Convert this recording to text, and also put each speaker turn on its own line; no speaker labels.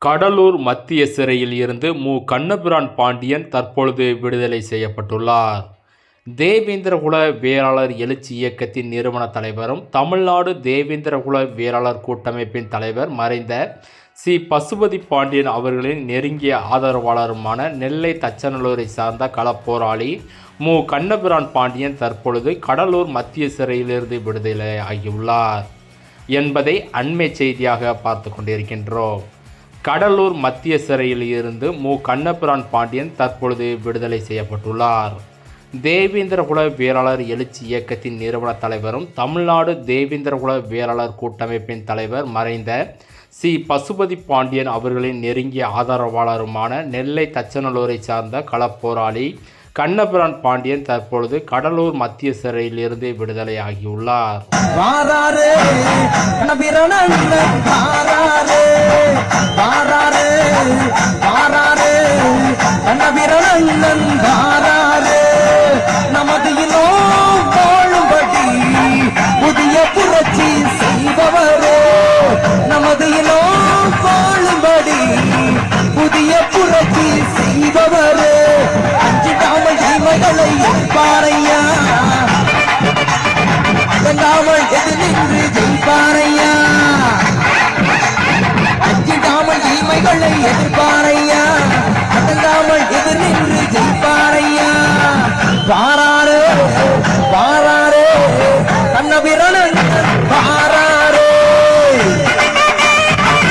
கடலூர் மத்திய சிறையில் இருந்து கண்ணபிரான் பாண்டியன் தற்பொழுது விடுதலை செய்யப்பட்டுள்ளார். தேவேந்திரகுல வேளாளர் எழுச்சி இயக்கத்தின் நிறுவன தலைவரும் தமிழ்நாடு தேவேந்திரகுல வேளாளர் கூட்டமைப்பின் தலைவர் மறைந்த சி. பசுபதி பாண்டியன் அவர்களின் நெருங்கிய ஆதரவாளருமான நெல்லை தச்சநல்லூரை சார்ந்த களப்போராளி கண்ணபிரான் பாண்டியன் தற்பொழுது கடலூர் மத்திய சிறையிலிருந்து விடுதலை ஆகியுள்ளார் என்பதை அண்மை செய்தியாக பார்த்து கொண்டிருக்கின்றோம். கடலூர் மத்திய சிறையில் இருந்து கண்ணபிரான் பாண்டியன் தற்பொழுது விடுதலை செய்யப்பட்டுள்ளார். தேவேந்திரகுல வேளாளர் எழுச்சி இயக்கத்தின் நிறுவன தலைவரும் தமிழ்நாடு தேவேந்திரகுல வேளாளர் கூட்டமைப்பின் தலைவர் மறைந்த சி. பசுபதி பாண்டியன் அவர்களின் நெருங்கிய ஆதரவாளருமான நெல்லை தச்சநல்லூரை சார்ந்த களப்போராளி கண்ணபிரான் பாண்டியன் தற்பொழுது கடலூர் மத்திய சிறையில் இருந்து விடுதலை ஆகியுள்ளார்.
புதிய புரட்சி செய்பவரே, நமது இனம் வாழும்படி புதிய புரட்சி செய்பவரே, அஞ்சிடாமல் தீமைகளை பாறையா, அடங்காமல் எது நின்று ஜெயிப்பாரையா, அஞ்சிடாமல் தீமைகளை எதிர்பார்